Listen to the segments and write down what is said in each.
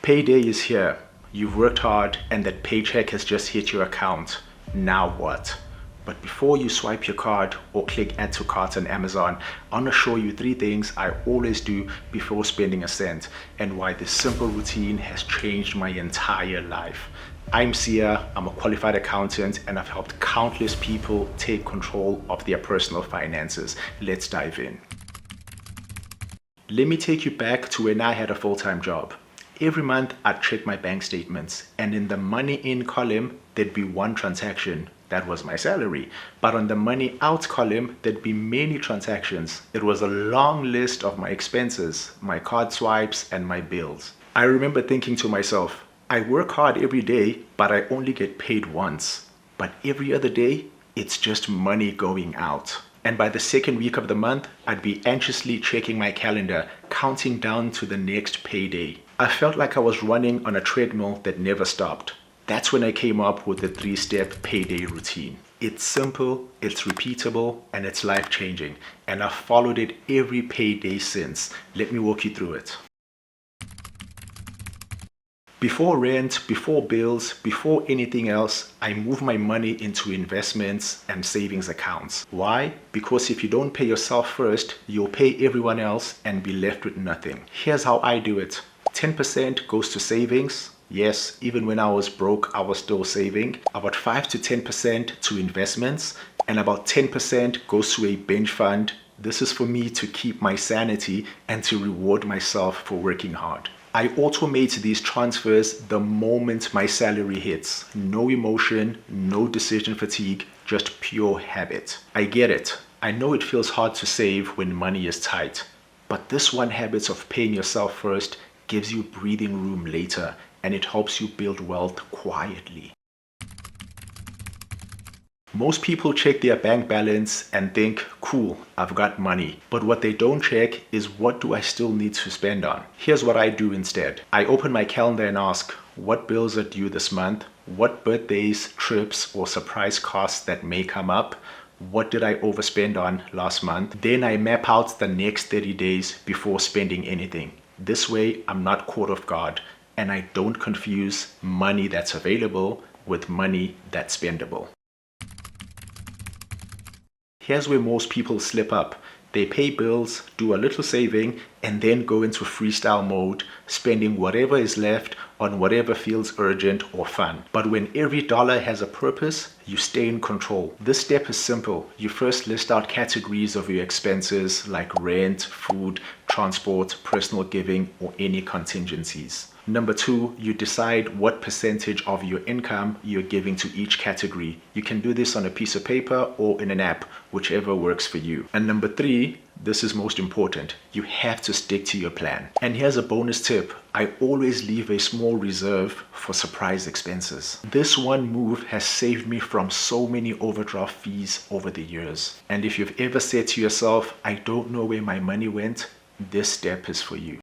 Payday is here. You've worked hard and that paycheck has just hit your account. Now what? But before you swipe your card or click add to cart on Amazon, I want to show you 3 things I always do before spending a cent and why this simple routine has changed my entire life. I'm Sia, I'm a qualified accountant, and I've helped countless people take control of their personal finances. Let's dive in. Let me take you back to when I had a full-time job. Every month I'd check my bank statements, and in the money in column there'd be one transaction. That was my salary. But on the money out column there'd be many transactions. It was a long list of my expenses, my card swipes, and my bills. I remember thinking to myself, I work hard every day, but I only get paid once. But every other day, it's just money going out. And by the second week of the month, I'd be anxiously checking my calendar, counting down to the next payday. I felt like I was running on a treadmill that never stopped. That's when I came up with the 3-step payday routine. It's simple, it's repeatable, and it's life-changing. And I've followed it every payday since. Let me walk you through it. Before rent, before bills, before anything else, I move my money into investments and savings accounts. Why? Because if you don't pay yourself first, you'll pay everyone else and be left with nothing. Here's how I do it. 10% goes to savings. Yes, even when I was broke, I was still saving. About 5 to 10% to investments, and about 10% goes to a binge fund. This is for me to keep my sanity and to reward myself for working hard. I automate these transfers the moment my salary hits. No emotion, no decision fatigue, just pure habit. I get it. I know it feels hard to save when money is tight, but this one habit of paying yourself first gives you breathing room later, and it helps you build wealth quietly. Most people check their bank balance and think, cool, I've got money. But what they don't check is, what do I still need to spend on? Here's what I do instead. I open my calendar and ask, what bills are due this month? What birthdays, trips, or surprise costs that may come up? What did I overspend on last month? Then I map out the next 30 days before spending anything. This way, I'm not caught off guard, and I don't confuse money that's available with money that's spendable. Here's where most people slip up. They pay bills, do a little saving, and then go into freestyle mode, spending whatever is left on whatever feels urgent or fun. But when every dollar has a purpose, you stay in control. This step is simple. You first list out categories of your expenses like rent, food, transport, personal giving, or any contingencies. Number 2, you decide what percentage of your income you're giving to each category. You can do this on a piece of paper or in an app, whichever works for you. And number 3, this is most important. You have to stick to your plan. And here's a bonus tip. I always leave a small reserve for surprise expenses. This one move has saved me from so many overdraft fees over the years. And if you've ever said to yourself, I don't know where my money went, this step is for you.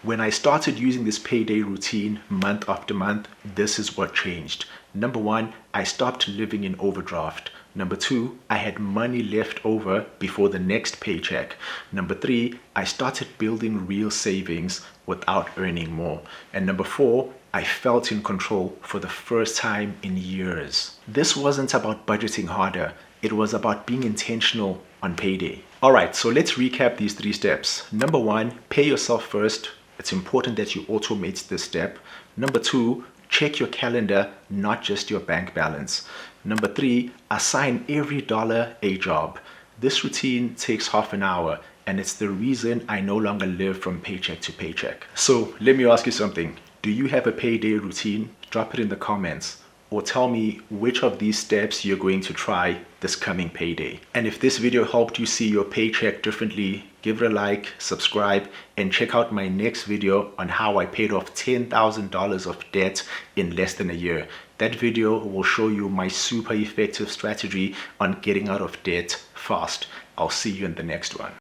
When I started using this payday routine month after month, this is what changed. Number 1, I stopped living in overdraft. Number 2, I had money left over before the next paycheck. Number 3, I started building real savings without earning more. And number 4, I felt in control for the first time in years. This wasn't about budgeting harder. It was about being intentional on payday. All right, so let's recap these 3 steps. Number 1, pay yourself first. It's important that you automate this step. Number 2, check your calendar, not just your bank balance. Number 3, assign every dollar a job. This routine takes half an hour, and it's the reason I no longer live from paycheck to paycheck. So let me ask you something. Do you have a payday routine? Drop it in the comments, or tell me which of these steps you're going to try this coming payday. And if this video helped you see your paycheck differently, give it a like, subscribe, and check out my next video on how I paid off $10,000 of debt in less than a year. That video will show you my super effective strategy on getting out of debt fast. I'll see you in the next one.